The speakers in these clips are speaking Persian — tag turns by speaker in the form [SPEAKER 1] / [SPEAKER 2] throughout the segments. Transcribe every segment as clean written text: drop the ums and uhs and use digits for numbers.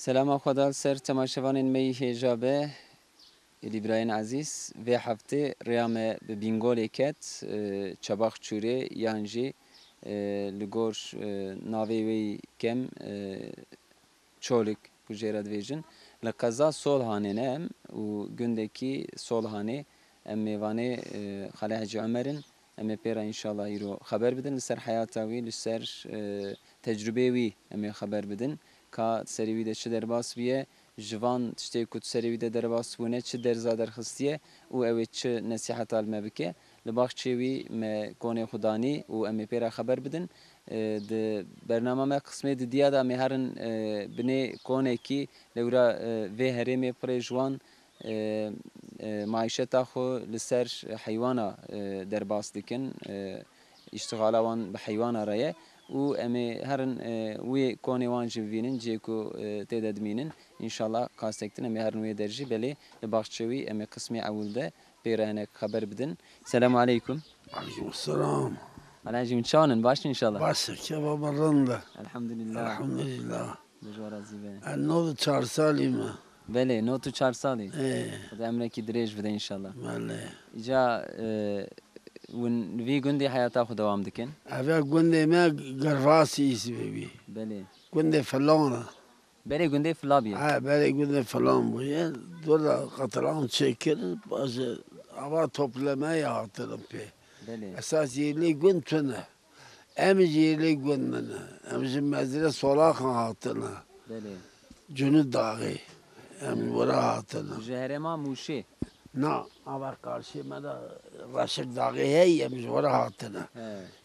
[SPEAKER 1] سلام خدا سر تماشاوان می هجابه لیبراین عزیز و هفته ریام به بینگول کت چباخ چوره یانجی لگور ناوی وی کم چولک بجرد ویژن لقضا صلح هانم و گندکی صلح هانه میوانه خلیج عمرن امی پیرا انشالله ایرو خبر بدن لسر حیاتاوی لسر تجربه وی امی خبر بدن که سریوی ده چه درباس بیه جوان تشتی کت سریوی ده درباس بونه چه درزا درخستیه و اوی چه نصیحت علمه بکه لباخ چوی ما کونه خدانی و امی پیرا خبر بدن ده برنامه ما قسمه ده دیادا می هرن بنی کونه کی لورا و هرمی پر جوان معیشت خو لسر حیوانا درباس دکن اشتغالوان به حیوانا رایه و امی هرن وی کونی وان جوینن جیکو تعداد مینن انشالله کاستکتن امی هرن وی درجی بله لباخچوی امی قسمی اول ده پیرهنک خبر بدن. سلام علیکم.
[SPEAKER 2] علیکم السلام.
[SPEAKER 1] علیکم چانن باش انشالله.
[SPEAKER 2] باشه که بابا رنده.
[SPEAKER 1] الحمدلله.
[SPEAKER 2] الحمدلله.
[SPEAKER 1] بجوار زیبه.
[SPEAKER 2] نو 4 سالیم.
[SPEAKER 1] بله نو تو 4 سالی. خدا امرکی دریج بده انشالله.
[SPEAKER 2] بله.
[SPEAKER 1] جا ون وی گندی حیاتا خود دوام دکن.
[SPEAKER 2] اوه گنده ما گرواسی اسمی بی.
[SPEAKER 1] بله.
[SPEAKER 2] گنده فلانه.
[SPEAKER 1] بله گندی فلابیه.
[SPEAKER 2] بله گنده فلان بوده. دولا قطران چکر باشه. اما toplamaya hatırım pe.
[SPEAKER 1] بله.
[SPEAKER 2] Esas yerli gün tüne. Emiz yerli gün mene. Emizin mezire solakın hatırına.
[SPEAKER 1] بله.
[SPEAKER 2] Cünü dağı. Emiz vura hatırına.
[SPEAKER 1] جهرما موشه.
[SPEAKER 2] نه ama karşı mene Raşık dağı hey emiz vura hatırına.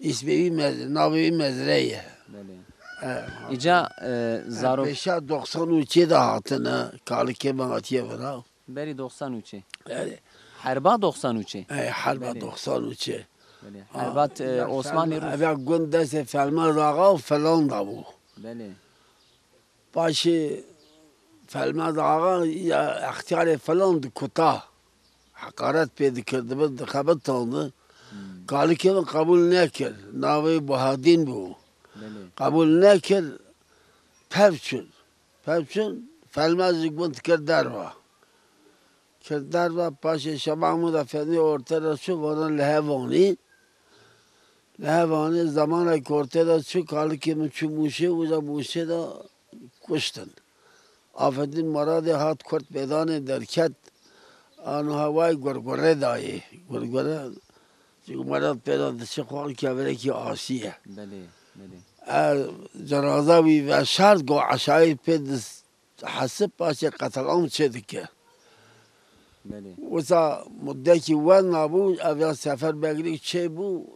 [SPEAKER 2] İsmi navi mezreye.
[SPEAKER 1] بله. İca zarok.
[SPEAKER 2] Beşa 93 de hatırına. Kalı keman atiye vura.
[SPEAKER 1] Beri 93.
[SPEAKER 2] Yani.
[SPEAKER 1] Harba 93.
[SPEAKER 2] Harba 93.
[SPEAKER 1] بله. حربات عثمانی روس.
[SPEAKER 2] اوه گنده se felma dağı falan da bu.
[SPEAKER 1] بله.
[SPEAKER 2] Başı felma dağı ya ihtiyar falan da kuta. Hakaret pedikirdi ben de kabet aldı. Kalı ki ben kabul nekir. Navi Bahadin bu. Kabul nekir. Pevçün. Pevçün felma zıgbınt kirderva. Kirderva paşı şabamı da feni ortada şu varan lehevani. Lehevani zamana ortada şu kalı ki ben şu muşe uza muşe da kuştun. Afedin maradı hat kurt bedane derket anu havai gurgure dahi. Gurgure çünkü marad peyda dışı kuan kevere ki asiye.
[SPEAKER 1] بله. بله.
[SPEAKER 2] Cenaze ve şart go aşağı peydiz hasip paşa katalam çedike.
[SPEAKER 1] بله.
[SPEAKER 2] Osa muddeki ven nabu evya sefer beglik şey bu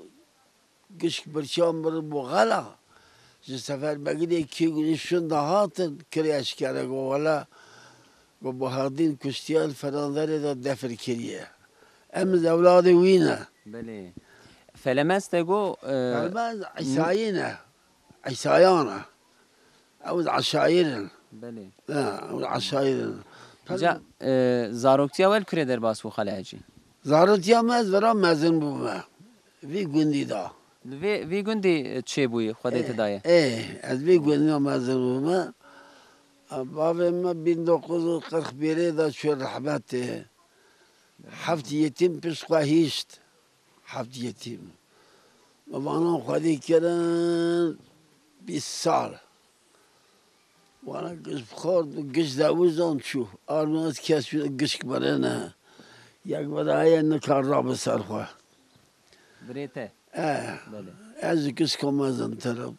[SPEAKER 2] gışk birşam bir bu gala. Sefer beglik 2 gün şunda hatın kireşkere go valla go Bahadin kuştiyal falanları da defir kiriye. Emiz evladı vine.
[SPEAKER 1] بله. فلمس تگو.
[SPEAKER 2] Felmez İsa'yine. İsa'yana. Evuz aşairin.
[SPEAKER 1] بله.
[SPEAKER 2] Evuz aşairin.
[SPEAKER 1] İca zaroktiya vel kure derbas bu xalacı.
[SPEAKER 2] Zarut yamaz vera mezun bu me. Vi gündi da.
[SPEAKER 1] وی گندی چه بوی خودت دایه.
[SPEAKER 2] Az vi gündi mezun bu me. Babam 1941 da şu rahmeti. Haft yetim pişkahişt. Haft yetim. Bana خودی کردن 20 سال. وانا گش خورد گش دوزان شو. آرمانت کسی گش کبره نه. یک بدایی نکار را بسر خواه.
[SPEAKER 1] بریته. بله.
[SPEAKER 2] از گش کمازن ترم.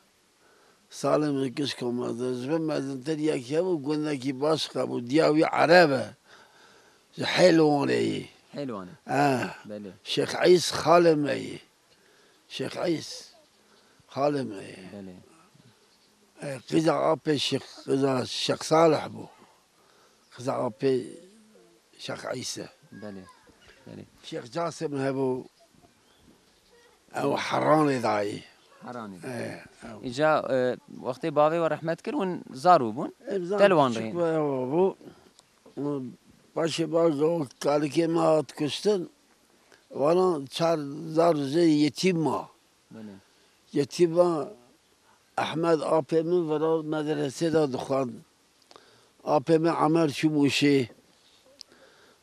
[SPEAKER 2] سالم گش کمازن. زبان مازن تر یکی و گنده کی باش خبو دیاوی عربه. حلوانه.
[SPEAKER 1] حلوانه. بله.
[SPEAKER 2] شیخ عیس خالمه. شیخ عیس خالمه.
[SPEAKER 1] بله.
[SPEAKER 2] قضا آب شیخ صالح بو. قضا آب شیخ عیسی.
[SPEAKER 1] بله. بله.
[SPEAKER 2] شیخ جاسم هبو او حرانی دایی.
[SPEAKER 1] حرانی. ایجا وقتی باوی و رحمت کردن زارو بون. تلوان رهین.
[SPEAKER 2] بو باشه باگو کاری که ما ات کشتن وانا 4 زار یتیم ما.
[SPEAKER 1] بله.
[SPEAKER 2] یتیم ما احمد آپمون ورا مدرسه داد خوان آپی من عمر چو موشه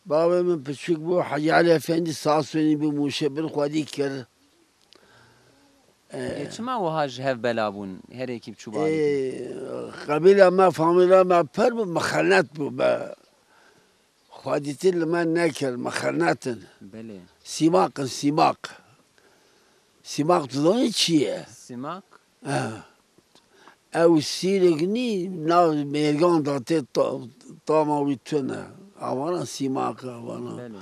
[SPEAKER 2] بابا من پچوک بو حاجی علی افندی ساسونی بو موشه بر خودی کرد
[SPEAKER 1] چما وهاج هف بلابون هر یکی بچو بالی
[SPEAKER 2] قبیله ما فامیلا ما پر بو مخنت بو با خودیتی من نکرد مخنتن
[SPEAKER 1] بله
[SPEAKER 2] سیماق سیماق تدونی چیه؟
[SPEAKER 1] سماک
[SPEAKER 2] او سیرک نی ناو میرگان داته تاماوی تونه آوانا سیماق آوانا
[SPEAKER 1] بله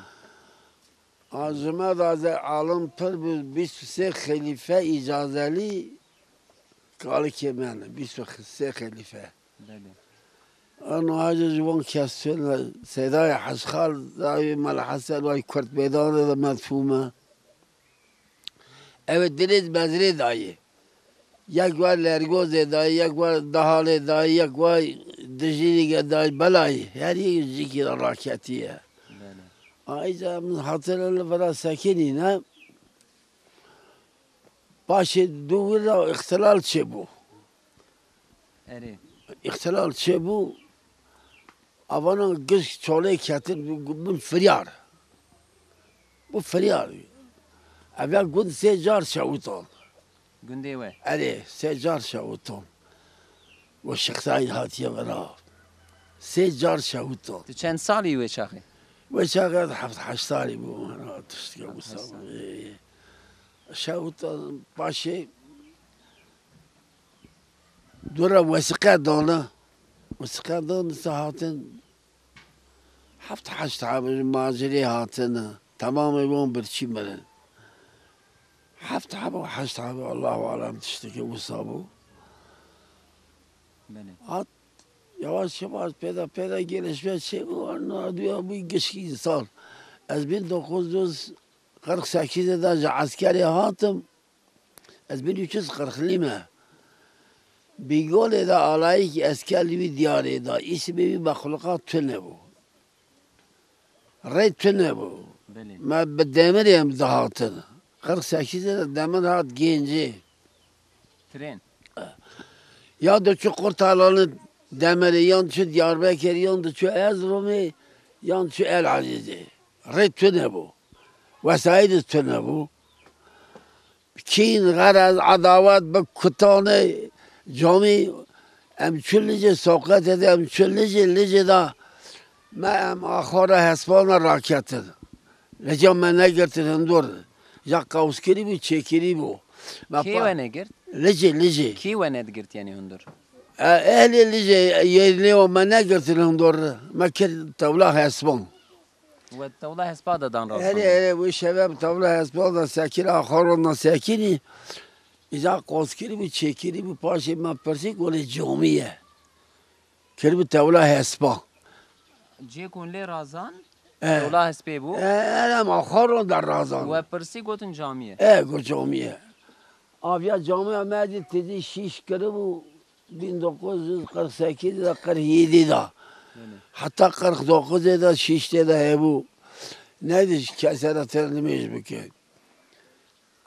[SPEAKER 2] آزمه از عالم پر بود 23 خلیفه اجازلی کاری که من 23 خلیفه
[SPEAKER 1] بله
[SPEAKER 2] آنو حاجه جوان کسیل صدای حشخال دایی مال حسن وای کرد بیدانه دا مدفومه evet deniz mezri dayı. Yak var lergoze dayı, yak var dahale dayı, yak var dijinige dayı belayı. Her yer zikir raketiye.
[SPEAKER 1] بله
[SPEAKER 2] Ayrıca hatırlarla falan sakinine başı duvula ihtilal çebu.
[SPEAKER 1] اره
[SPEAKER 2] İhtilal çebu. Avanın kız çoluğu ketir bu feryar. Bu feryar. Evvel gün secar şavuton.
[SPEAKER 1] گنده و
[SPEAKER 2] Ali secar şavuton. و شخصای هاتیه برا 3 جار شهوتو
[SPEAKER 1] تو چند سالی و چاخه
[SPEAKER 2] و شاید 7-8 سالی بود من تشتگه بسام شهوتو باشه دوره وثیقه دانه ساعتن 7-8 عامل ماجری هاتن تمام بون برچی مرن 7 عامل و 8 عامل الله عالم تشتگه بسامو
[SPEAKER 1] بله
[SPEAKER 2] yavaş peda gelişme şey var. Diyor bu geçki insan. Az 1948'de askeri hatım. Az 1340'lıyım. Bir gol ede alayı ki askerli bir diyarı da. İsmi bir mahlukat tüne bu. Red tüne bu.
[SPEAKER 1] بله
[SPEAKER 2] Ben demiriyim zahatın. 48'de demir hat genci.
[SPEAKER 1] ترین
[SPEAKER 2] Ya da şu kurtalanı demiri yan şu Diyarbakır yan da şu Erzurum'u yan şu El Aziz'i. Red ne bu? Vesayet tüne bu. Kin, garaz, adavat, bu kutanı cami emçüllice sokat ede emçüllice da em ahara hesbana raketin. Necam men ne getirdim dur. Ya kavskiri bu çekiri bu.
[SPEAKER 1] کی و نگرد
[SPEAKER 2] Lice.
[SPEAKER 1] کی و ندگرد یعنی هندور
[SPEAKER 2] اهل اللي يلي وما نقدر لهم دور ما كنت طاولة اسبان
[SPEAKER 1] و دوله هسپادا دان راست
[SPEAKER 2] اهل والشباب طاولة اسبان ساكن اخرنا ساكني اذا قوسكري بتشكري بباشي ما برسيك ولا جومية كلمة طاولة اسبان
[SPEAKER 1] جی کن لی رازان دوله هسپی بو
[SPEAKER 2] انا ما اخرنا در رازان
[SPEAKER 1] و پرسی گوتن جامیه
[SPEAKER 2] قو جومية افيا جامعة مادي تدي شيش كربو 1948 da 47 da. Hatta 49 da şişte de bu. Neydi kesere terlemiş bu ki.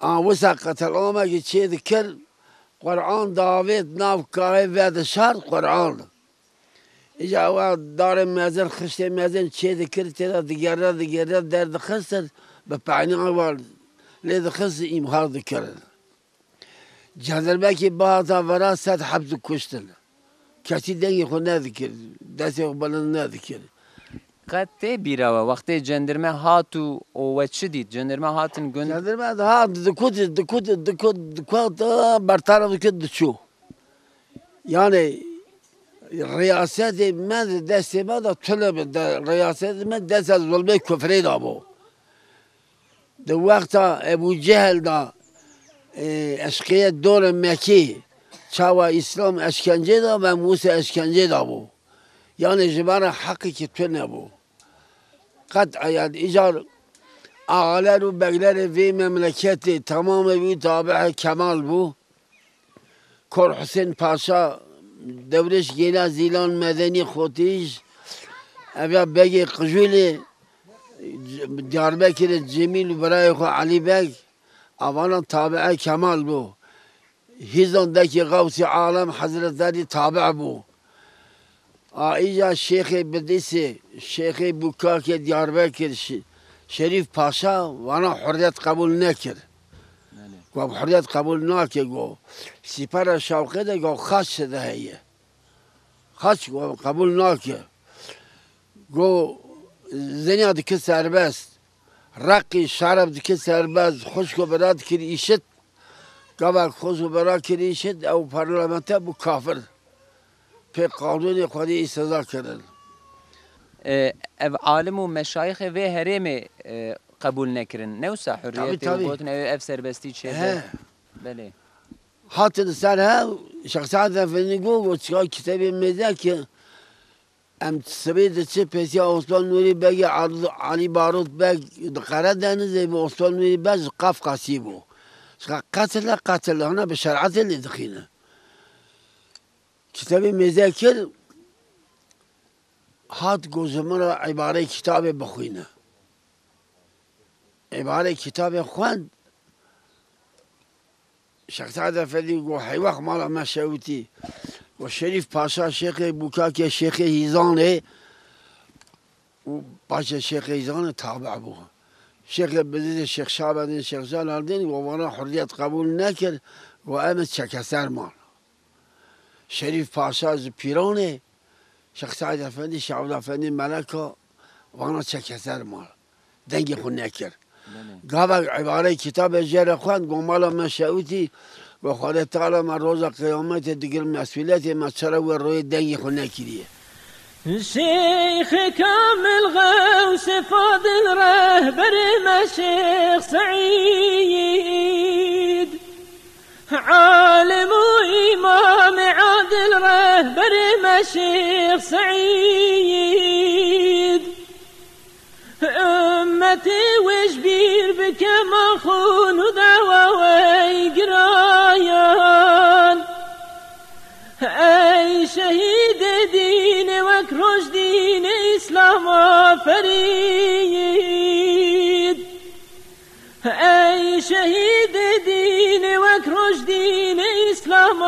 [SPEAKER 2] Bu sakatel ama ki çeydi ker Kur'an davet nav kahve ve dışar Kur'an. İşte o darım mezer kışte mezer çeydi ker tera diğerler derdi kıstır. Bepani var. Ledi kıstır imhar dikerir. Cazirbe bazı veraset hapsi kuştun. Kesi dengi خود ندکر دستی بلند ندکر.
[SPEAKER 1] قد تی بیرا و وقتی جندرمه هاتو و چه دید جندرمه هاتن گند
[SPEAKER 2] جندرمه ها دکوت برطرف دکوت دچو. Yani riyaset من دستی من da طلب riyaset من دست از ظلم کفری دا بو. ده وقتا ابو جهل دا اشقیه دور مکی çava İslam eşkence da ve Musa eşkence da bu. Yani jibara hakiki tüne bu. Kat ayad icar ağalar ve begler ve memleketi tamamı bir tabi kemal bu. Kor Hüseyin Paşa devreş gela zilan medeni khotiş evya begi kıjuli Diyarbakır Cemil Bray Ali Beg avalan tabi kemal bu. Hizandaki Gavsi Alem Hazretleri tabi bu. اینجا شیخ بدیسه شیخ بوکاک دیاربکر شریف پاشا وانا حریت قبول نکرد گو حریت قبول نکرد گو سپر شوقه ده گو خاص ده هیه خاص گو قبول نکرد گو زنیا دکه سربست رقی شرب دکه سربست خوشگو براد کری ایشت گو خوشگو براد کری ایشت او پارلمانته بو کافر به قانون خودی سزا کردن
[SPEAKER 1] عالم و مشایخ و هرم قبول نکردن نوسا حریت و بود نو اف سربستی چه بله
[SPEAKER 2] حتی سر ها شخصیت افندی گو چه کتابی میده که ام سبید چه پیسی عثمان نوری بگی علی باروت بگ قرار دنیزه به عثمان نوری بگ قف قصی بو قتل هنا به شرعت اللي دخینه کتابی مذاکر هات گوزمان را عباره کتاب بخوینه عباره کتاب خوند شخصیت افندی گو حیوخ مالا مشهوتی و شریف پاشا شیخ بوکاکی شیخ هیزانه و پاشا شیخ هیزانه تابع بو شیخ بدید شیخ شعبدین شیخ جلالدین و وانا حریت قبول نکرد و امت چکسر مال شریف پاشا از پیرانه شخصیت افندی شعبد افندی ملکا وانا چکسر مال دنگی خون نکرد گاوه عباره کتاب جر خوند گو مالا مشهوتی و خدا تعالی من روز قیامت دیگر مسئولیت ما چرا و روی دنگی خون نکریه
[SPEAKER 3] شيخ كامل غوث فاضل رهبر مشيخ سعيد عالم وإمام عادل رهبر مشيخ سعيد أمتي وجبير بكما خون ودعوة ويقرايان أي شهيد دين وكرش دين إسلام فريد أي شهيد دين وكرش دين إسلام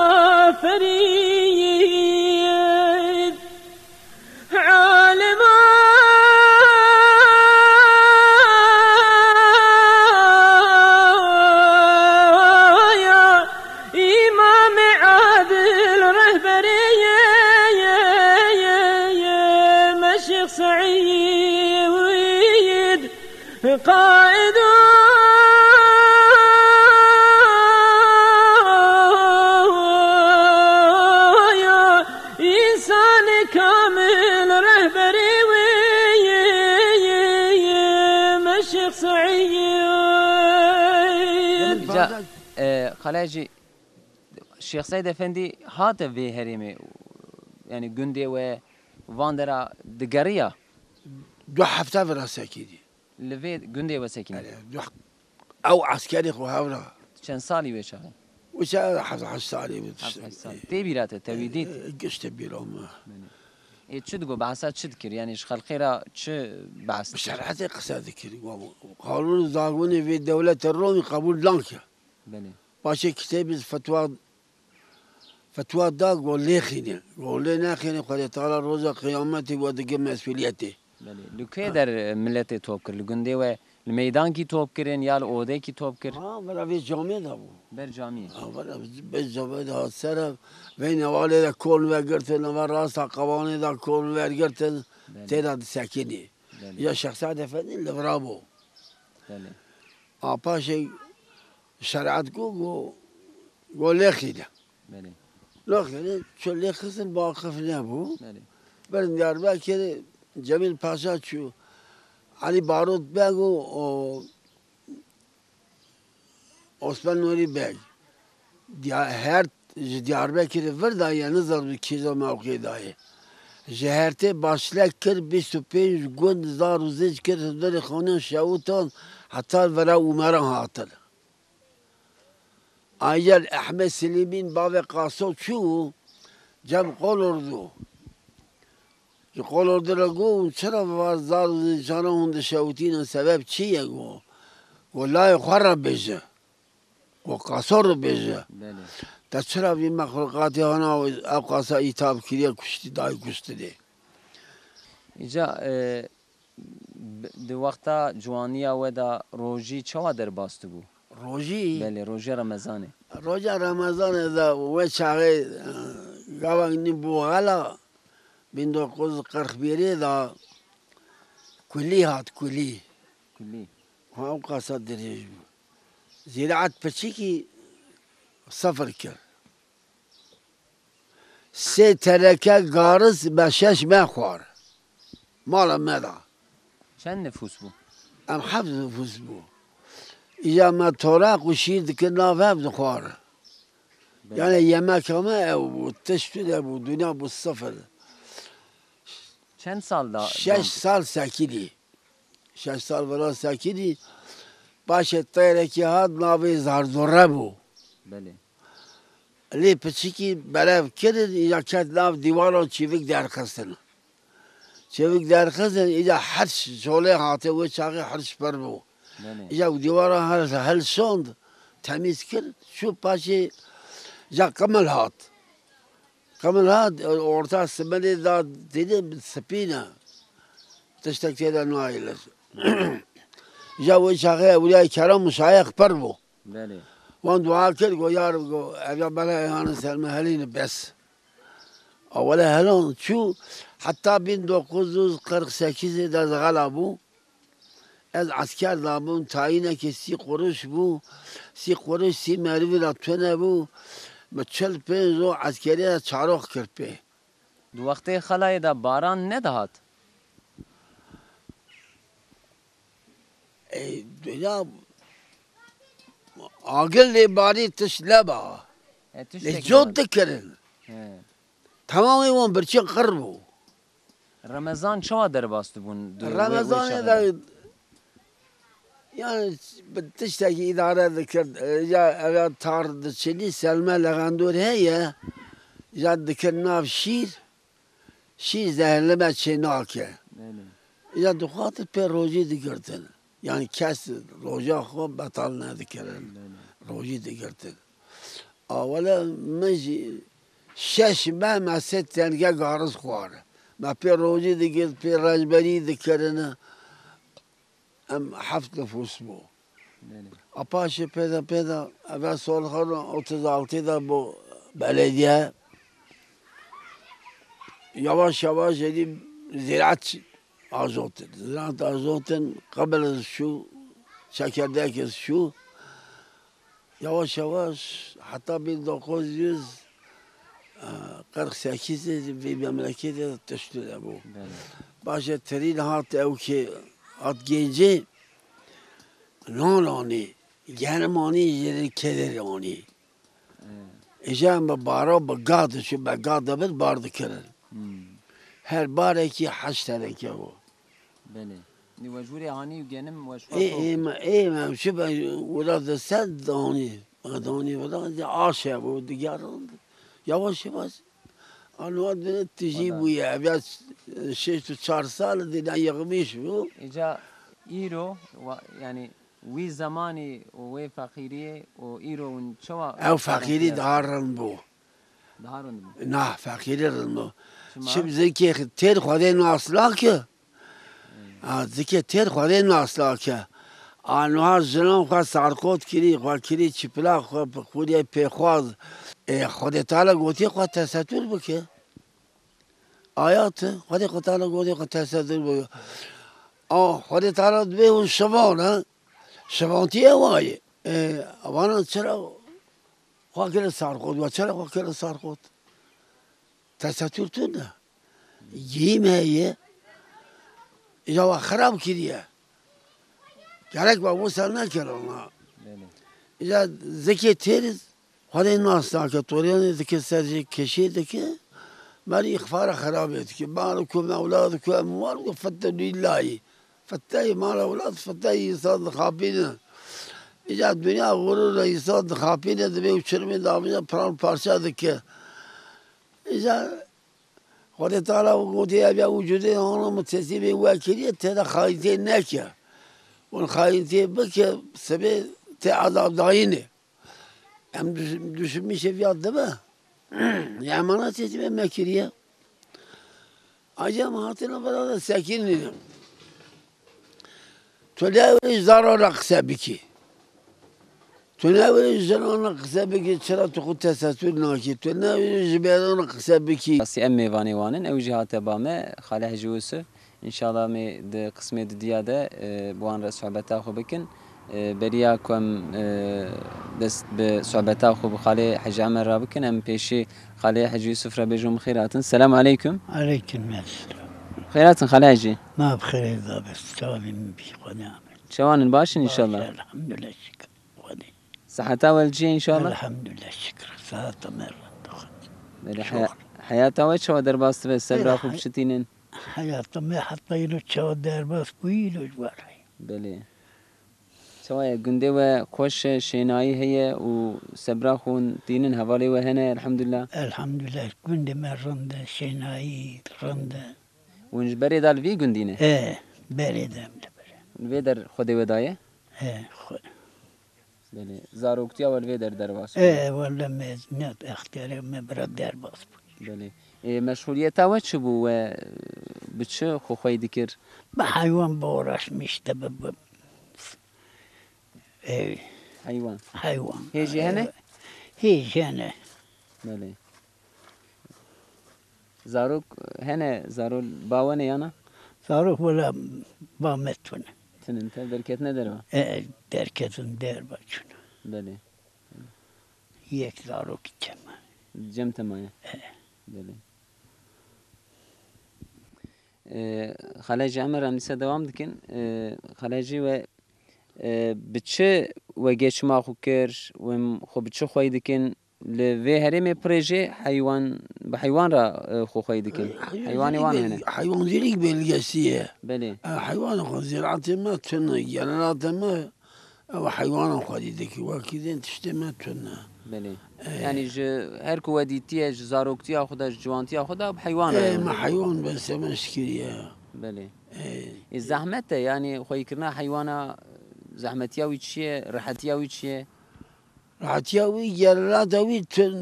[SPEAKER 3] فريد عالم قائد إنسان كامل رهبري مشيخ سعيد
[SPEAKER 1] خلاجي الشيخ سيد افندي هات في هرمي يعني جندي و واندرا دقريه
[SPEAKER 2] دو هفته برا ساكيدي
[SPEAKER 1] لفي جندي وساكنه
[SPEAKER 2] او عسكري خو هاورا
[SPEAKER 1] چند سالی بشه
[SPEAKER 2] وشا 17 سالي
[SPEAKER 1] تي بيرات تويديت
[SPEAKER 2] قشت بيروم
[SPEAKER 1] چه دگو بحثات چه دکر یعنی خلقی را چه بحث
[SPEAKER 2] بشرعت قصه ذكري قانون زاغوني في دولة الروم قبول لانكا
[SPEAKER 1] بله
[SPEAKER 2] باشي كتاب فتوى دا قول لي خيني قول لي ناخيني قد تعالى روزا قيامتي ودق مسؤوليتي
[SPEAKER 1] بله لوكي در ملت توب کر لگنده و الميدان کی توب کرن یا الاوده کی توب کر
[SPEAKER 2] برا في جامعه دا بو
[SPEAKER 1] بر جامعه
[SPEAKER 2] برا في جامعه دا سر بين والي دا كون وقرتن وراسا قواني دا كون وقرتن تيدا ساكني يا شخصات فني اللي برابو
[SPEAKER 1] بله
[SPEAKER 2] باشي شرعت قول لي خيني
[SPEAKER 1] بله
[SPEAKER 2] لكن شو اللي خسن باقف نبو
[SPEAKER 1] بله
[SPEAKER 2] برن دياربكر جميل پاشا شو علي باروت بگو عثمان نوری بگ هر دياربكر وردا یا نظر کیزا موقع دایه جهرته باشلک کر 25 گوند زار و زیج کر در خانه شاوتان حتی ورا عمران هاتل ايال احمد سليمين بابا قاسو شو جاب قول اردو قول اردو لقو چرا وزار جانا هند شاوتين سبب چیه گو والله خرب بجه و قاسور بجه تا چرا بی مخلوقاتی هانا او قاسا ایتاب کریه کشتی دای کشتی ده
[SPEAKER 1] اینجا دی وقتا جوانیا و دا روژی چوا در باستو بو؟
[SPEAKER 2] روژی
[SPEAKER 1] بله روژه رمضانه.
[SPEAKER 2] روژه رمضان دا و چاقه گاوانی بوغلا 1941 دا کلی هات کلی
[SPEAKER 1] کلی.
[SPEAKER 2] او قصد دریج بو زراعت پچی کی صفر کرد 3 ترکه گارز به 6 مخوار مال مدا
[SPEAKER 1] چند نفوس بو؟
[SPEAKER 2] ام 7 نفوس بو ایجا ما توراق و شیر دکر ناف هفت خوار yani yemek ama ev bu teşkil bu dünya bu sıfır
[SPEAKER 1] چند سال دا؟
[SPEAKER 2] 6 sal sakili 6 sal vela sakili başı tayre had navi zardora bu
[SPEAKER 1] بله.
[SPEAKER 2] li piçiki belev kirin ya ket nav divaro çivik derkasın çivik derkasın ya harç jole hatı ve çağı harç per bu
[SPEAKER 1] بله.
[SPEAKER 2] ya divara hel sond temiz kir şu paşi ya kamel hat kamel hat orta simeli da dedim spina تشتكي نايلس جاوا شاغي ولا كرم مشايخ بربو
[SPEAKER 1] بله.
[SPEAKER 2] وان دعاء كل جو يا رب جو ابي بلا انا سلمى هلين بس اولا هلون شو حتى 1948 da غلبو از عسكر دابون تعيينه كي 3 قروش بو 3 قروش 3 مروي لاتونه بو مچل پنزو عسكري چاروخ کرپه
[SPEAKER 1] دو وقتی خلای دا باران ندهات؟
[SPEAKER 2] dünya agil bari tişleba lezot dikerin tamamı on birçin kırbu
[SPEAKER 1] رمضان چوا در باستو بون؟
[SPEAKER 2] Ramazan da yani tişteki idare dikir ya evet tardı çeli selma lagandur heye ya dikir nav şir zehirleme çenake ya duhatı per roji dikirtin yani kes roja xo batal ne dikirin roji dikirtin awala meci şeş me meset tenge garız xwar ma per roji dikir per rajberi dikirin em heft nüfus bu apaşi peda evvel solhan 36'da bu belediye yavaş yavaş edip ziraat azotun. Ziraat azotun kabel şu çekirdek şu yavaş yavaş hatta 1948 bir memlekette teşkil bu. Başa terin hat ev ki at gece nolani Germani yeri kelerani. Ejam baro bagad şu bagad bit bardı keren. Her bareki haştereke o.
[SPEAKER 1] بله. نی وجوری آنی و گنم وشوا.
[SPEAKER 2] ما شو به ولاد سد دانی ولاد عاشه bu diğerinde. Yavaş yavaş. Anlat beni tiji bu ya. Biraz şey tu çarsal dinen yağmış bu.
[SPEAKER 1] اینجا ایرو yani وی زمانی و وی فقیریه و ایرو اون چوا؟
[SPEAKER 2] Ev fakiri darın bu.
[SPEAKER 1] دهارون بو.
[SPEAKER 2] Nah fakiri bu. Şimdi zeki ter خدای ناسلا که زکی تر خدای ناسلا که آنها زنان خواهد سرکوت کری خواهد کری چپلا خواهد خوری پیخواز خود تعالی گوتی خواهد تستر بکه آیات خود تعالی گوتی خواهد تستر بکه خود تعالی دوی اون شبان شبانتیه وای وانا چرا خواهد کری سرکوت و چرا خواهد کری سرکوت تستر تو نه ییمه یه یا خراب کردیه gerek var bu sen ne kere ona ya zeki teriz خدای ناستا که طوریانی که سرجی کشیده که ماری اخفار خراب اید که مالکم اولادکم اموال و فتح لیلهی فتحی مال اولاد فتحی ایساد خابینه ایجا دنیا غرور ایساد خابینه دبی و چرمی دامینه پران پارچه ده که ایجا خدا تعالی و گوتی بیا وجوده آنها متصیبه وکیلیه تیدا خواهیتی نکه اون خواهیتی بکه سبه تی عذاب داینه هم düşünmüş ev yaddı mı? Emanet etme mekiriye. Acem hatırına falan da sekinlinim. Tünevri zarara kısa biki. Tünevri zarara kısa biki çıra tuku tesasür naki. Tünevri jiberana kısa biki.
[SPEAKER 1] Asi em mêvanê wan in ew jî hate ba me Xaleh Hacı Yusuf înşallah me di qismê di diya de bi wan re sohbeta xwe bikin. Beriya ku em dest bi sohbeta xwe bi Xalê Hacı Emer re bikin em pêşî Xalê Hacı Yusuf re bêjin xêr hatin. Selamu aleyküm.
[SPEAKER 4] عليكم السلام
[SPEAKER 1] Xêr hatin Xalê Hacı.
[SPEAKER 4] ما بخير إذا بس سالم بخنام
[SPEAKER 1] Çawanin başin inşallah.
[SPEAKER 4] الحمد لله شكر ودي
[SPEAKER 1] Sahata vel ciye inşallah.
[SPEAKER 4] الحمد لله شكر ساعة مرة
[SPEAKER 1] Beri hayata ve çawa derbastı ve sebra xwe bişitînin.
[SPEAKER 4] حياة ما حطينا تشاو دار باس بويلو جواري
[SPEAKER 1] Belê. Çawaya gundê we xweş e şênayî heye û sebra xwe tînin hevalê we hene elhamdülillah.
[SPEAKER 4] الحمد لله كنت ما رندا شيناي رندا
[SPEAKER 1] Hûn ji berê da li vî gundî ne?
[SPEAKER 4] ايه بريدم
[SPEAKER 1] Li vê der Xwedê we daye?
[SPEAKER 4] ايه
[SPEAKER 1] Belê. Zaroktiya we li vê der derbas.
[SPEAKER 4] ايه ولا ما نات اختياري ما برد دار باس
[SPEAKER 1] Belê. Meşğuliyeta we çi bû we bi çi xwe xwedî dikir?
[SPEAKER 4] بحيوان بورش مشتبه ايه
[SPEAKER 1] Heywan.
[SPEAKER 4] حيوان
[SPEAKER 1] Hêjî hene?
[SPEAKER 4] هيج هنا
[SPEAKER 1] Belê. Zarok hene zarol bawe ne yana?
[SPEAKER 4] صاروخ ولا بامتون
[SPEAKER 1] Tinin te berketine derva.
[SPEAKER 4] دركتون دار باشون
[SPEAKER 1] Belê.
[SPEAKER 4] يك صاروخ كما
[SPEAKER 1] Cem temaya. Belê. Xalê Emer em lîse devam dikin. Xalê we bi çi we geçma xwe kir wem xwe bi çi xwedî dikin li vê herêmê pirê jê heywan bi heywan re xwe xwedî dikin. Heywanê wan hene.
[SPEAKER 2] Hayvancılık belgesiye.
[SPEAKER 1] Belê.
[SPEAKER 2] Hayvan xwe ziraatê me tune, gelenatê me ew heywana xwe dîdikî. Wekî tiştê me tune.
[SPEAKER 1] Belê. Yani ji her ku we dîtiye ji zaroktiya xwe de ji ciwantiya xwe de bi heywan re.
[SPEAKER 2] Me heywan beseme şikiriye.
[SPEAKER 1] Belê. Zehmet de yani xwedîkirina heywana zehmetiya wî çi ye, rihetiya wî çi ye?
[SPEAKER 2] Rahatiya wî gelenata wî tun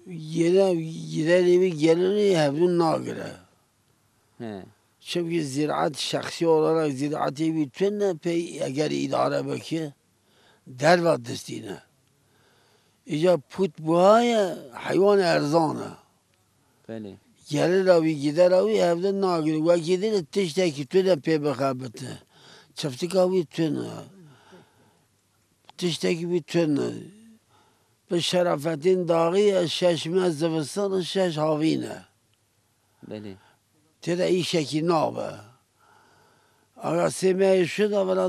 [SPEAKER 2] giderê wî gelirî hevdûn nagire.
[SPEAKER 1] He.
[SPEAKER 2] Çünkü ziraat şahsi olarak ziraatı wî tune pey eger idare beke derva destîne. İca put buhaya heywan erzana.
[SPEAKER 1] Belê.
[SPEAKER 2] Gelir wî gider wî hevdûn nagire. Wekî din tiştekî tune pê bixebite. Çiftika wî tune. Tiştekî wî tune. Bi şerafetin dağı şeşme zivistan şeş havîne.
[SPEAKER 1] Belê.
[SPEAKER 2] Têde îşekî nabe. Aga sêmeyê şu da bera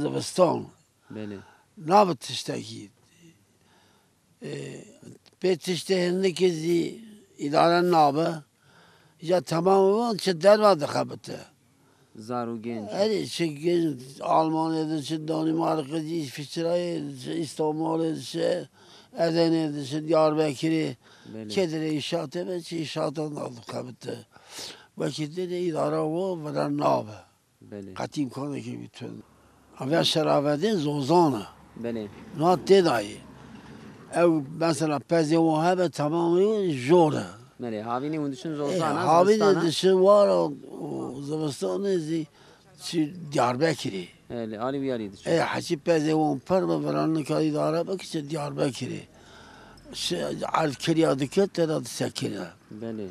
[SPEAKER 2] zivistan.
[SPEAKER 1] Belê.
[SPEAKER 2] Nabe tiştekî. Pê tiştê hindikê zî îdare nabe. Ya tamam çi derva dixebite.
[SPEAKER 1] Zar û genç.
[SPEAKER 2] Hadi çi Almanya'da çi Danimarka'da İsviçre'de çi İstanbul'da çi Edirne'de çi Diyarbakır'da
[SPEAKER 1] Belê.
[SPEAKER 2] kedire inşaatı ve çi inşaattan aldık kabite. Vakitte de idare o veren nabe.
[SPEAKER 1] Belê.
[SPEAKER 2] Katim kanı ki bütün. Ama şerafetin zozana.
[SPEAKER 1] Belê.
[SPEAKER 2] Not dedayı. Ev mesela pezi o hebe tamamı jora.
[SPEAKER 1] Belê. Havînê hûn diçin zolzana
[SPEAKER 2] Havine
[SPEAKER 1] zivistana.
[SPEAKER 2] dışı var o zivistanı çi Diyarbakır'ı.
[SPEAKER 1] Belê. Alî wî alî diçin.
[SPEAKER 2] حسي بازي وان بر بفران كاري دارا بكس ديار بكري عارف كريا دكت ترى سكنة
[SPEAKER 1] Belê.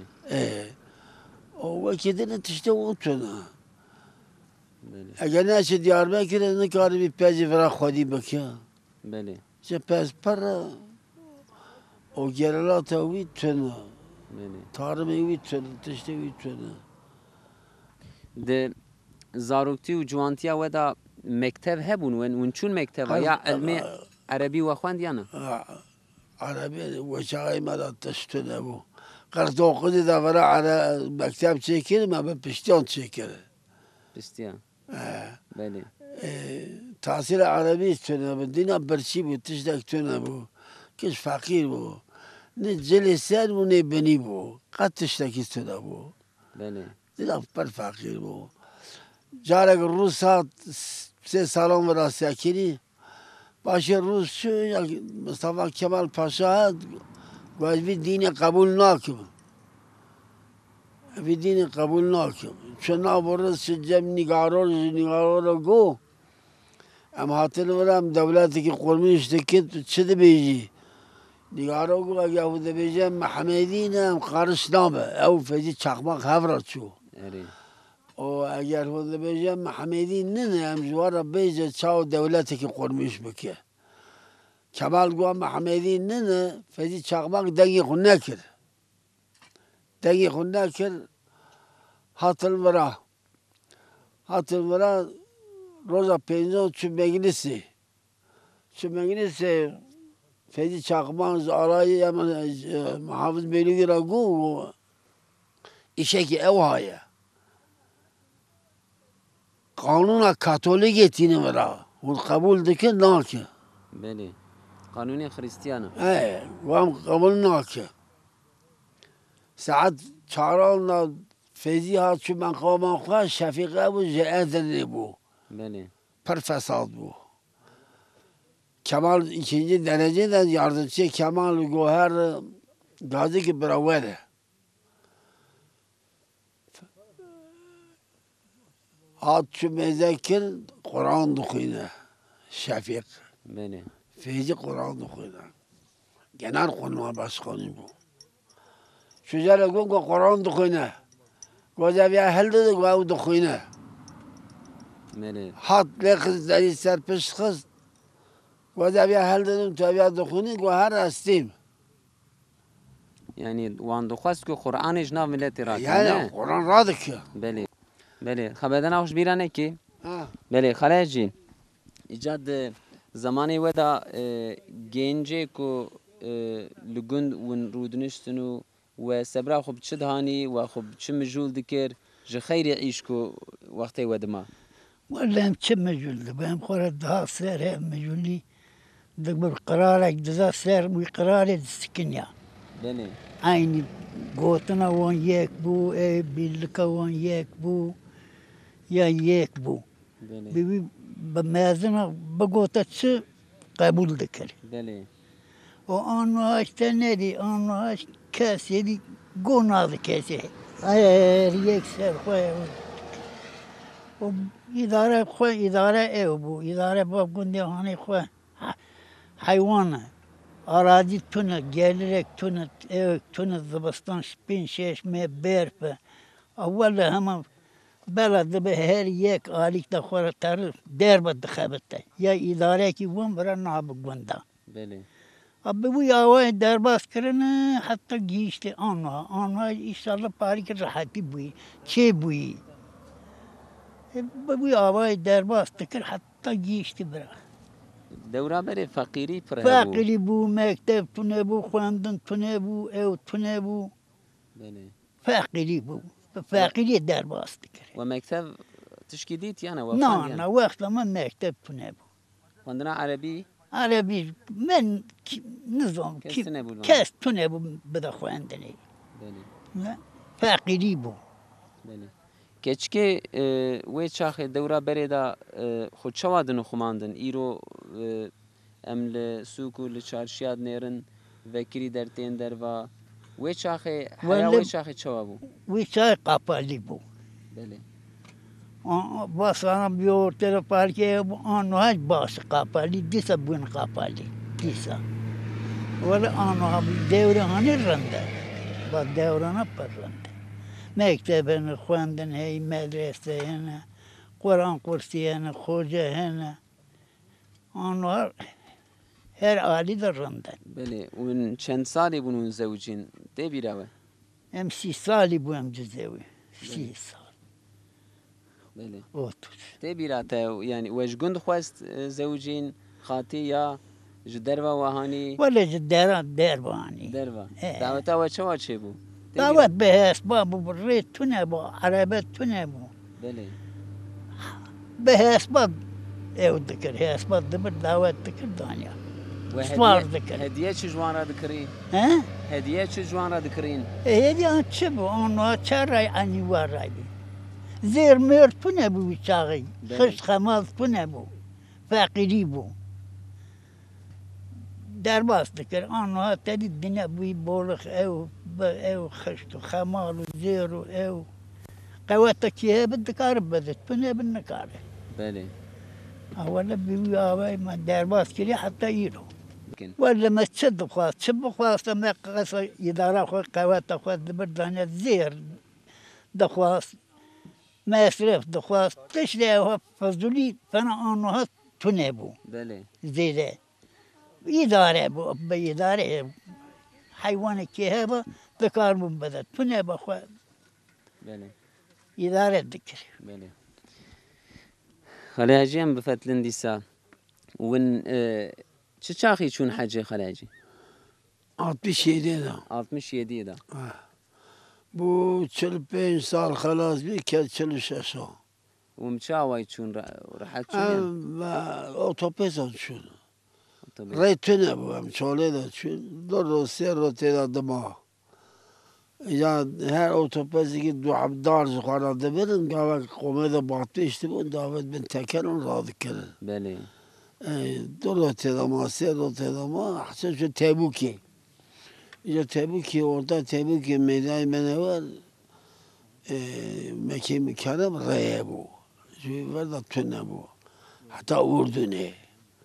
[SPEAKER 2] وكذا تشتو وتنا
[SPEAKER 1] Belê.
[SPEAKER 2] اگر ناس ديار بكري نكاري ببازي فرا خدي بكيا
[SPEAKER 1] Belê.
[SPEAKER 2] جا باز بر او جرالات وي تنا
[SPEAKER 1] Belê.
[SPEAKER 2] تارمي وي تنا تشتو وي تنا
[SPEAKER 1] Di zarokti û ciwantiya we da mekteb hebûn wen çûn mekteba ya elmê erebî we xwendiyana?
[SPEAKER 2] عربي وشاي مرة تشتنا بو قرط وقدي دا فرا على مكتب تشكل ما ببشتون تشكل
[SPEAKER 1] Pistiya. Belê.
[SPEAKER 2] تحصيل عربي تنا بدينا برشي بو تشتك تنا بو كش فقير بو نجل السن ونبني بو قد تشتكي تنا بو
[SPEAKER 1] Belê.
[SPEAKER 2] دينا بر فقير بو جارك الروس سه سالون ورا ساكني باشه روس شو مصطفى كمال پاشا واجبی دین قبول نکن في دين قبول ناكم چون نابرد سجم نگارا را گو ام هاتن ورم دولتی که قرمش دکت چه ده بیجی نگارا گو اگه او ده بیجم محمدین هم قارش نامه او فجی چخماق هفرات شو
[SPEAKER 1] اری
[SPEAKER 2] و اگر او ده بیجم محمدین نه هم جوارا بیجه چاو دولتی که قرمش بکه کمال گو محمدین نه فجی چخماق دنگی خون نکر دنگی خون نکر هاتن ورا روزا پنجم چو مجلسی فیدی چاقمان زارایی محافظ بیلوگی را گو ایشه که او هایه قانون کاتولیک تینه ورا و قبول دکه ناکه
[SPEAKER 1] بله قانون خریستیانه
[SPEAKER 2] و هم قبول ناکه ساعت چاران فیزی ها چون من قوام خواه شفیقه بود جهازنی بود
[SPEAKER 1] بله
[SPEAKER 2] پر فساد بود Kemal ikinci dereceden yardımcı Kemal Goher Gazi ki beraber. Atçı mezekir Kur'an dokuyna. Şefik.
[SPEAKER 1] بله
[SPEAKER 2] Feyzi Kur'an dokuyna. Genel konuma başkanı bu. Şöyle gün Kur'an dokuyna. Gozaviye hel dedik ve o dokuyna.
[SPEAKER 1] بله
[SPEAKER 2] Hat le kız deri serpiş kız. Gozaviye hel dedim tabiat dokuyna Goher astım.
[SPEAKER 1] یعنی وان دخواست که قرآن جناب ملت را
[SPEAKER 2] Yani
[SPEAKER 1] کنه
[SPEAKER 2] Kur'an radık ya.
[SPEAKER 1] بله بله خبردن آخش بیرانه کی
[SPEAKER 2] Ha.
[SPEAKER 1] بله خلاص جی ایجاد زمانی ودا گنجه کو لگند ون رودنشتنو و سبرا خوب چه دهانی و خوب چه مجول دکر جه خیر عیش کو وقتی ودما
[SPEAKER 4] ولا هم كم مجول بهم خورد ده سر هم مجولي دبر قرارك ده سر وقرار السكنيا
[SPEAKER 1] بله
[SPEAKER 4] عيني قوتنا وان يك بو اي بيلكا وان يك بو يا يك بو
[SPEAKER 1] بله
[SPEAKER 4] بيبي بمازنا بقوتا تشي قبول ذكر
[SPEAKER 1] بله
[SPEAKER 4] وانو اشتنادي انو اش كاسي دي قونا ذا كاسي اي ريك سر خويا وإدارة خويا إدارة ايو بو إدارة باب قندي هاني خويا حيوانة أراضي تونة جالرك تونة ايوك تونة زبستان شبين شيش مي بيرفة أولا هما بلد بهر يك آليك دخورة تر دير بدخابته يا إدارة كي وان برا نعب قندا
[SPEAKER 1] بله
[SPEAKER 4] أبي وي آوائي درباس کرنا حتى گیشتی آنها إنشاءالله پاری که راحتی بوی چه بوی بوی آوائي درباس تکر حتى گیشتی برا
[SPEAKER 1] دورا بره فقیری پر هبو
[SPEAKER 4] فاقری بو مکتب تونه بو خواندن تونه بو او تونه بو
[SPEAKER 1] بله
[SPEAKER 4] فاقری بو فاقری درباس تکر
[SPEAKER 1] و مکتب تشکیدیت یعنی و
[SPEAKER 4] نه وقت ما مکتب تونه بو
[SPEAKER 1] خوندنا عربی
[SPEAKER 4] عربي من نظام
[SPEAKER 1] كاس تونه بو
[SPEAKER 4] كاس تونه بو بدا خواندني
[SPEAKER 1] بله
[SPEAKER 4] لا فاقری بو
[SPEAKER 1] بله کچکه وی چاخ دورا بره دا خود چوادن خماندن ایرو امل سوکو لچارشیاد نیرن وکری در تین در و وی چاخ حیا وی چاخ چوابو
[SPEAKER 4] ويشاي قابالي بو
[SPEAKER 1] بله
[SPEAKER 4] بس انا بيور ترى بالكي انه هاج باش قابالي ديسا بوين قابالي ديسا ولا انا هم دوري هاني رنده با دورنا برنده مكتبنا خواندن هي مدرسة هنا قرآن كرسي هنا خوجة هنا انا هر عالي در رنده
[SPEAKER 1] بله اون چند سالی بونون زوجین ده بیراوه
[SPEAKER 4] ام 6 سالي بو ام جزاوي 6 سال
[SPEAKER 1] بله
[SPEAKER 4] اوتوش
[SPEAKER 1] ده بیراته یعنی وش گند خواست زوجین خاطی یا جدروا وهانی
[SPEAKER 4] ولا جداران ديرباني
[SPEAKER 1] دروا
[SPEAKER 4] إيه.
[SPEAKER 1] دعوتا و چوا چه بو ده
[SPEAKER 4] دعوت به اسباب بريت تنبو عربات تنبو
[SPEAKER 1] بله
[SPEAKER 4] به اسباب ايو ذكر هي اسباب دبر دعوت ذكر دانيا
[SPEAKER 1] و
[SPEAKER 4] سوار ذكر
[SPEAKER 1] هدیه چه جوان را دکرین
[SPEAKER 4] ها
[SPEAKER 1] هدیه چه جوان را دکرین
[SPEAKER 4] هي دي ان تشبو انو تشراي اني وراي زير مير تنبو شاغي
[SPEAKER 1] بله.
[SPEAKER 4] خش خماز تنبو فاقري بو درباس دکر آنها تدید دنیا بوی بولخ او خشت و خمال و زیر و او قوات کیه بدکار بدت بنه بنکاره
[SPEAKER 1] بله
[SPEAKER 4] اولا بیوی آوای من درباس کری حتی ایرو
[SPEAKER 1] ممكن
[SPEAKER 4] ولا ما تشد خواست تشب خواست ما قص إدارة خو قوات خواست دبردانيا زير دخواست ما يصرف دخواست تشري هو فضولي فأنا أنها تنبو
[SPEAKER 1] بله
[SPEAKER 4] زيادة إدارة بو بإدارة حيوان كهبة ذكر بدت تنبو خو
[SPEAKER 1] بله
[SPEAKER 4] إدارة ذكر
[SPEAKER 1] بله خلاجي هم بفتلن ديسا ون چه چاخی چون حجه خلاجی
[SPEAKER 2] 67 ده
[SPEAKER 1] 67 ده
[SPEAKER 2] بو 45 سال خلاص بی که 46 سال
[SPEAKER 1] ومچه آوای چون راحت چون
[SPEAKER 2] و اتوپیس هم چون
[SPEAKER 1] طبعا
[SPEAKER 2] ریتونه بو هم چاله ده چون 2 رو 3 رو تیدا دما یا هر اتوپیسی که دو عبدال زخوانده برن گاوه قومه ده باطیشتی بون داود بن تکن اون را دکرن
[SPEAKER 1] بله
[SPEAKER 2] 2 رو تیدا ما 3 رو تیدا ما حسن شد تبوکی اینجا تبوکی orada تبوکی میدان منور مکی میکردم ریه بو جوی ورد تونه بو حتی اردونه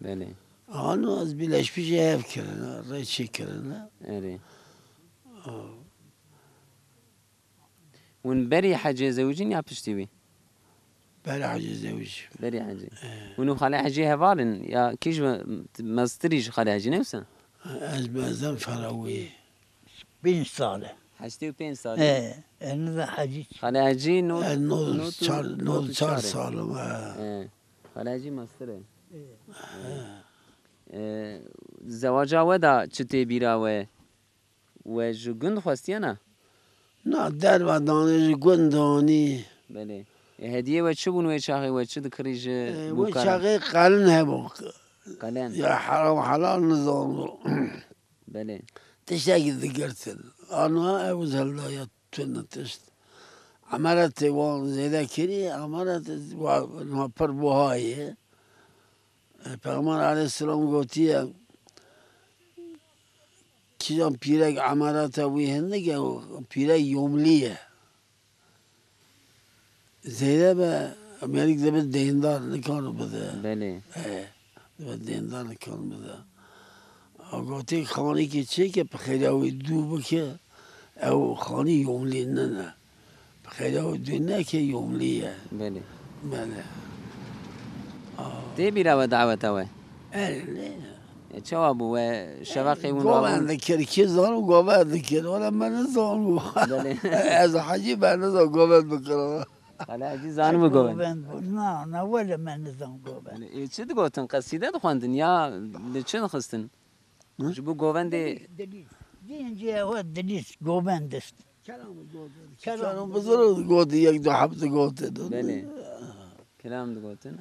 [SPEAKER 1] بله
[SPEAKER 2] آنو از Birleşmiş ev کرنه ری چی کرنه
[SPEAKER 1] اره ون بری حجه زوجین یا پشتی بی
[SPEAKER 2] بله حاجه زوج
[SPEAKER 1] بری حجه ونو خاله حجه هوارن یا کیش مستریش خاله حجه نفسن
[SPEAKER 2] از بازم فراوی
[SPEAKER 4] 20 ساله
[SPEAKER 1] 85 سال
[SPEAKER 4] أنا ذا حاجي
[SPEAKER 1] خاله حجه
[SPEAKER 2] نود 4 سالم
[SPEAKER 1] خاله حجه مستره زواج ودا چته بیراوه و جگند خواستی نه
[SPEAKER 2] نه در و دانش گندانی
[SPEAKER 1] بله هدیه و چه بون و چاقی و چه دکریج
[SPEAKER 2] و
[SPEAKER 1] بوکار
[SPEAKER 2] شاقی قلن هبو
[SPEAKER 1] قلن
[SPEAKER 2] یا حرام حلال نظام
[SPEAKER 1] بله
[SPEAKER 2] تشتاقي ذكرتن أنا أوز هلا يتون تشت عملت وان زيدا كري عملت ما بربوهاي پیغمبر علیه السلام گوتیه کیان پیرک عملت وی هندگه پیرک یوملیه زیده به امریک ده به دیندار نکانو بده
[SPEAKER 1] بله
[SPEAKER 2] به دیندار نکانو بده گوتی خانی که چه که بخیلی اوی دو بکه او خانی یوملی نه بخیلی اوی دو نه که یوملیه
[SPEAKER 1] بله
[SPEAKER 2] بله
[SPEAKER 1] دی بیراوه دعوت اوه
[SPEAKER 2] نه
[SPEAKER 1] چه وابو و شبقی اون
[SPEAKER 2] گوه
[SPEAKER 1] رابون
[SPEAKER 2] ذکر کی زانو گوه ذکر ولی من زانو
[SPEAKER 1] بله
[SPEAKER 2] از حجی من زانو گوه بکرم
[SPEAKER 1] خاله حجه زانو بگوین
[SPEAKER 4] نه ولا ما نظام قوبان
[SPEAKER 1] چه دو گوتن قصیده دو خواندن یا لچه نخستن جبو گوون دی
[SPEAKER 4] دینجی هو دلیس قوبان دست
[SPEAKER 2] کلام بزرگ گوتی یک دو هفته گوته
[SPEAKER 1] بله کلام دو گوتن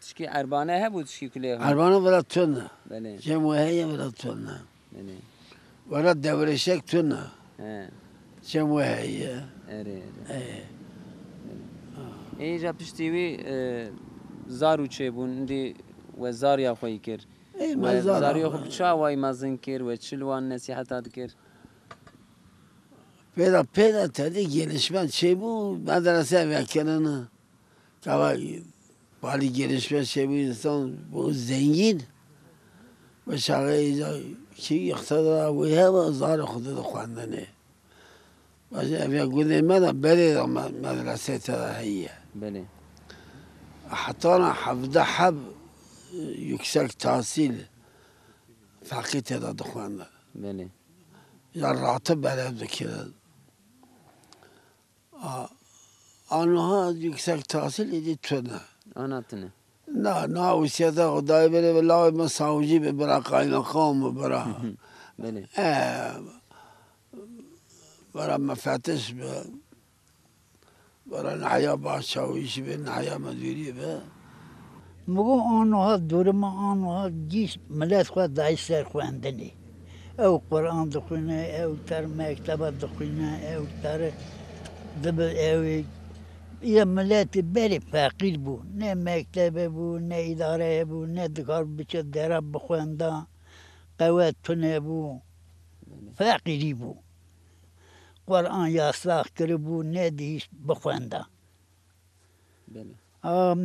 [SPEAKER 1] تشکی عربانه هبو تشکی کلیه
[SPEAKER 2] عربانه ولا تونه
[SPEAKER 1] بله
[SPEAKER 2] جمعه ولا تونه
[SPEAKER 1] بله
[SPEAKER 2] ولا دورشک تونه
[SPEAKER 1] ها
[SPEAKER 2] جمعه
[SPEAKER 1] اره ایجا پشتیوی زارو چه بون دی و زاریا خوی کر و زاریا خوب چه وای مازن کر و چلوان نصیحتات کر
[SPEAKER 2] پیدا تدی gelişme şey bu medrese vekiline kavay bali gelişme şey bu insan bu zengin ve şahı ki iktidar ve hava zar xudu خواندنه باشه اگه گونه من بری مدرسه تراهیه
[SPEAKER 1] بله
[SPEAKER 2] حتی انا حفظه حب yüksek tahsil fakir تعداد خوانده
[SPEAKER 1] بله
[SPEAKER 2] یا راتب بلد بکرد آنها yüksek tahsil editونه
[SPEAKER 1] anlatını
[SPEAKER 2] نه نه وسیده خدای بره به لای ما ساوجی به برا قایمقام برا
[SPEAKER 1] بله
[SPEAKER 2] برا مفتش به برا نحیا باشاویش به نحیا مدیری به
[SPEAKER 4] مگو آنها دور ما آنها گیش ملت خود دایش سر خواندنی او قرآن دخونه او تر مکتب دخونه او تر دب او یا ملت بری فقیر بود نه مکتب بود نه اداره بود نه دکار بچه درب بخوانده قوات تنبو فقیری بو قرآن یاساق کربو ندیش بخونده
[SPEAKER 1] بله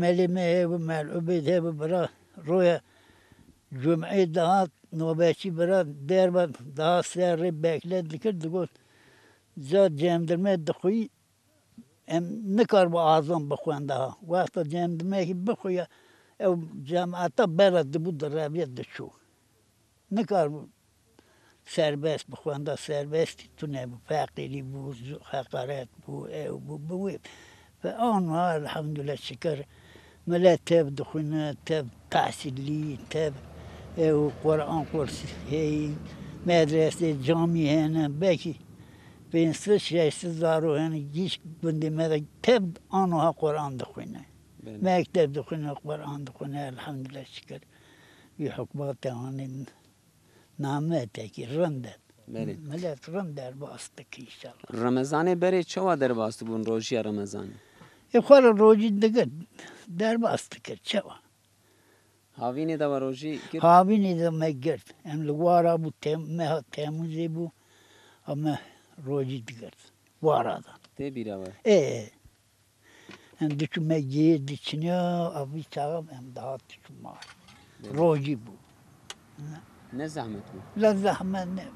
[SPEAKER 4] ملمه و ملعوبه برا روی جمعه دهات نوبتی برا در با daha سر bekledi dikir گفت زاد جمدرمه دخوی نکار با آزم بخونده ها وقتا جمدرمه که بخوی او جماعتا برد بود در رویت دشو نکار سربست بخونده سربستی تو نبود فقیری بود حقارت بود او بود فآنها الحمدلله شکر ملا تب دخونه تب تحصیلی تب او قرآن kursi هی مدرسه جامی هنه بکی بینسه شیسته زارو هنه گیش بنده مدر تب آنها قرآن دخونه مکتب دخونه قرآن دخونه الحمدلله شکر bir حکمات هنه نامه تکی رنده
[SPEAKER 1] بله
[SPEAKER 4] ملت رنده باسته که انشالله
[SPEAKER 1] رمضان بره چه در باست بون روزی رمضان
[SPEAKER 4] خور روزی دیگه در باسته که چه
[SPEAKER 1] هاوینی دا روزی که
[SPEAKER 4] هاوی نیده مگرد ام لوارا بو مه تموزی بو اما روزی دیگرد وارا دا
[SPEAKER 1] تی بیراور
[SPEAKER 4] ام دیچو مگیر دیچنیا آبی چاقم ام دهات دیچو مار روزی بو
[SPEAKER 1] نه زحمت بود
[SPEAKER 4] لا زحمت نه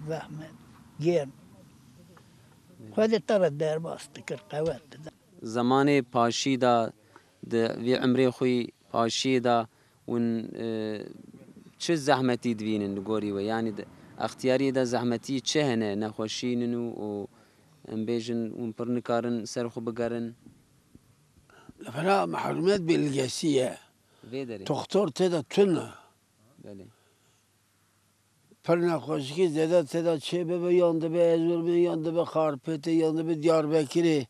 [SPEAKER 4] زحمت گرم خودی تر در باسته که قوت دا
[SPEAKER 1] زمان پاشی دا وی عمری خوی پاشی دا ون چه زحمتی دوینن لگوری و یعنی اختیاری دا زحمتی چه هنه نخوشینن و ام بیجن ون پر نکارن سر خو بگرن
[SPEAKER 2] فلا محرومات بالقاسية
[SPEAKER 1] وی داره
[SPEAKER 2] تختار تدا تنه
[SPEAKER 1] بله
[SPEAKER 2] پر نخوشکی زده تدا چه به یانده به ازور یانده به خارپته یانده به دیاربکری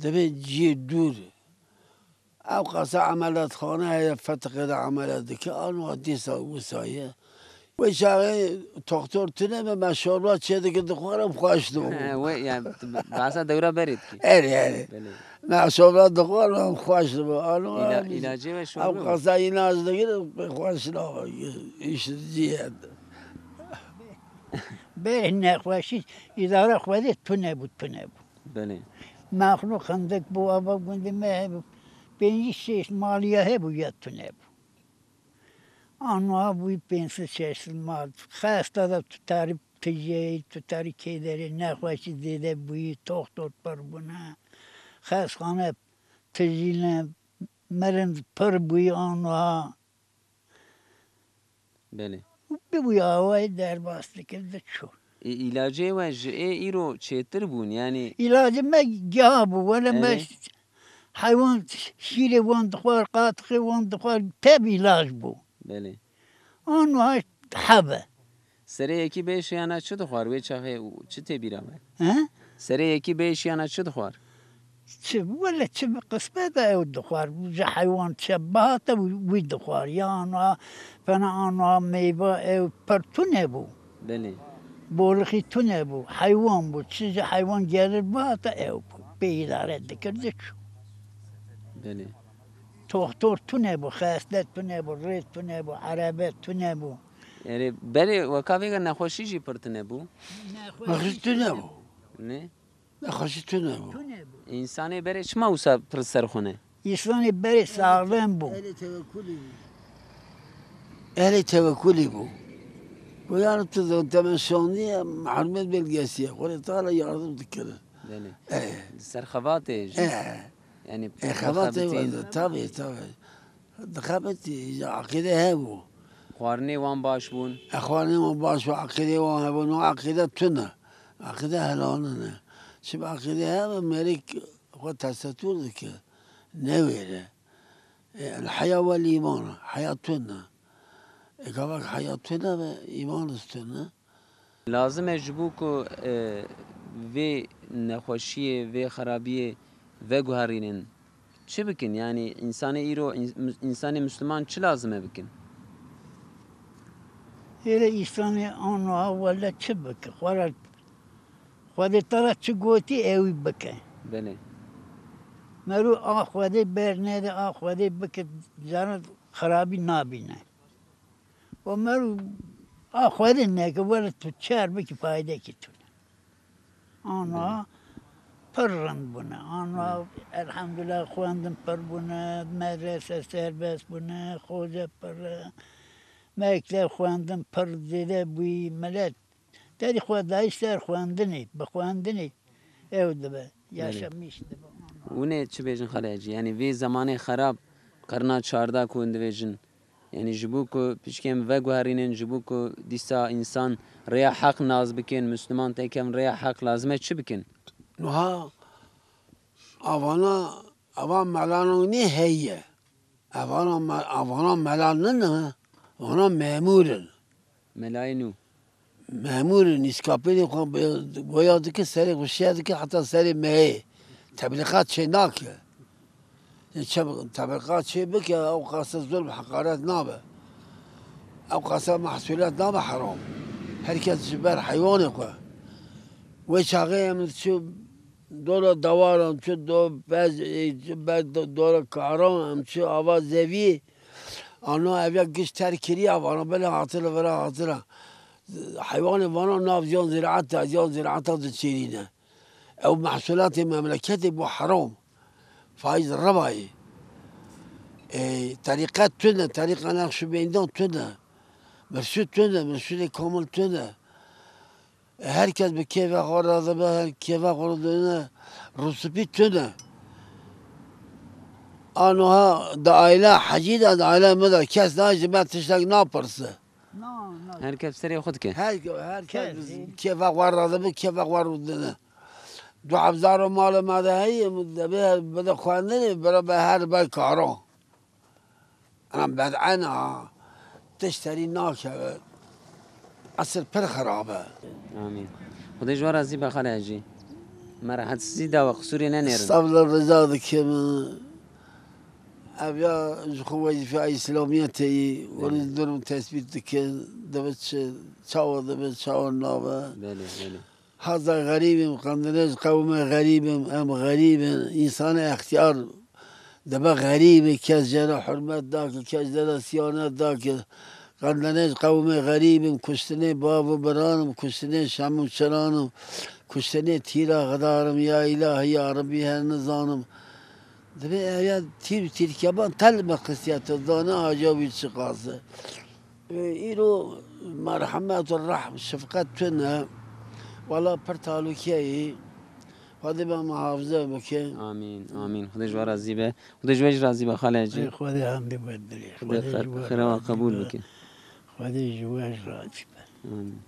[SPEAKER 2] دبه جی دور او قصه عملات خانه فتق دا عملات که آنو دیسا وسایه و شاقه تختار تنه به مشاربه چه ده که دخوارم خوش دو
[SPEAKER 1] و یعنی بحثا دوره برید کی
[SPEAKER 2] اره
[SPEAKER 1] بله
[SPEAKER 2] مشاربه دخوارم خوش دو آنو
[SPEAKER 1] علاجه و
[SPEAKER 2] او
[SPEAKER 1] شروع
[SPEAKER 2] قصه این از دیگه خوش نو ایش جیه
[SPEAKER 4] به نخوشی اداره خودی تو نبود
[SPEAKER 1] بله
[SPEAKER 4] مخلوق خندق بو آبا گنده مه پنجی شش مالیه هبو یاد تو نبود آنها بوی پنج شش مال خواست داده تو تاری تجیه تو تاری که داره نخوشی دیده بوی تختور پر بونه خواست خانه تجیله مرند پر بوی آنها
[SPEAKER 1] بله
[SPEAKER 4] بوی آوای در باسته کرده شو
[SPEAKER 1] علاجه و جه ایرو چهتر بون یعنی
[SPEAKER 4] علاج ما جابو ولا ما
[SPEAKER 1] إيه.
[SPEAKER 4] حيوان شيري وان دخوار قاطخي وان دخوار تب علاج بو
[SPEAKER 1] بله
[SPEAKER 4] آنو هاش حبه
[SPEAKER 1] سره یکی بیش یعنی چه دخوار وی چه تبیره
[SPEAKER 4] ها
[SPEAKER 1] سره یکی بیش یعنی چه دخوار
[SPEAKER 4] چه ولا چه قسمت او دخوار جا حيوان شبهات وي دخوار يانا فانا آنو ميبا او پرتو نبو
[SPEAKER 1] بله
[SPEAKER 4] بولخی تو نبو حیوان بود چیز حیوان گرد با تا او بود به اداره دکرده شو
[SPEAKER 1] بله
[SPEAKER 4] دکتر تو نبو خسته تو نبو ریز تو نبو عربه تو نبو
[SPEAKER 1] یعنی بله وکاوی که نخوشی جی پرت نبو
[SPEAKER 2] نخوشی تو نبو
[SPEAKER 1] نه
[SPEAKER 2] نخوشی تو نبو
[SPEAKER 1] انسانی بره چما اوسا پر سرخونه
[SPEAKER 4] ایسانی بری سالم بود
[SPEAKER 2] اهل توکلی بود و yani تمشونی محرومت بالقاسية ولی تعالی yardım دکره
[SPEAKER 1] بله سرخوات یعنی
[SPEAKER 2] خباته tabii خباتی عقیده هبو
[SPEAKER 1] خوارنی وان باش بون
[SPEAKER 2] اخوانی ما باش و عقیده و هبو نو عقیده تونه عقیده هلانه شب عقیده هم ملك خود تستور دکه نویره الحياة والإيمان حياتنا اگه حیاتونه و ایمانستونه
[SPEAKER 1] لازم جبو کو وی نخوشی وی خرابی و گوهرینن چه بکن یعنی انسان ایرو انسان مسلمان چه لازمه بکن
[SPEAKER 4] هر ایسانی آنو ولا چه بکه خودی ترا چه گوتی اوی بکه
[SPEAKER 1] بله
[SPEAKER 4] مرو خودی برنده خودی بکه جاند خرابی نابینه و مرو آخواد نه که ورد تو چهار بکی پایده کی تو آنها پر رنگ بونه آنها الحمدلله خواندن پر بونه مدرسه سربست بونه خوزه پر مکتب خواندن پر دیده بوی ملت داری خود دایش در خواندنی بخواندنی او دبه یاشم میشته
[SPEAKER 1] ونه چه بیجن خاله یعنی وی زمان خراب قرنا 14 کو اندویجن یعنی جبو کو پیشکم و گوهرینن جبو کو دیسا انسان ریا حق ناز بکن مسلمان تکم ریا حق لازمه چه بکن
[SPEAKER 2] نها اوان ملانو نی هیه اوان ملان نه اونا مامورن
[SPEAKER 1] ملاینو
[SPEAKER 2] مامورن اسکاپلی خون باید که سری خوشیاد که حتی سری مه تبلیغات چه ناکه تبلیغات چه بکه او قصد ظلم حقارت نابه او قصد محصولات نابه حرام هرکس جبر حیوانه که و چاقه هم چو دور دوارم چو دور کارم هم چو آواز زوی آنها اویا گشت ترکیری آوانا بله حاطله وره حاطله حیوان وانا ناف زیان زراعت چیرینه او محصولات مملکت بو حرام فایز ربایی طریقت تونه طریق نقش بیندان تونه مرشود کامل تونه herkes bir keyfe koradı be, keyfe koradığını rusupi tüne. Anuha da aile hacı da aile mıdır? Kes ne hizmet tiştek ne yaparsa.
[SPEAKER 1] herkes seri خود که
[SPEAKER 2] Herkes keyfe koradı be, keyfe koradığını. دو ابزار مال مدهی بده خواندنی برای به هر بای کارو انا بدعنا تشتری ناکه اصل پر خرابه
[SPEAKER 1] آمین خدای جوار ازی بخاله اجی مرا حدسی دا و قصوری ننیرن
[SPEAKER 2] استغفر الرضا دکم اویا جخوی فی اسلامیتی ولی درم تثبیت دکن دبچ چاو نابه
[SPEAKER 1] بله بله
[SPEAKER 2] هذا غريب قندناش قوم غريب ام غريب انسان اختيار دبا غريب كاس جرى حرمات داك كاس جرى صيانات داك قندناش قوم غريب كشتني باب برانم كشتني شام شرانم كشتني تيرا غدارم يا اله يا ربي هالنظانم دبا يا تير كبان تل مقصيات الضانه عجابي شقاسه ايرو مرحمات الرحم شفقات تنها والا پر تعلقی خدا به محافظه بکن
[SPEAKER 1] آمین آمین خدای جوار ازی به خدای جوار راضی به خاله اجی
[SPEAKER 4] خدا حمد بدری
[SPEAKER 1] خدای خیر و قبول بکن
[SPEAKER 4] خدا جوار راضی به
[SPEAKER 1] آمین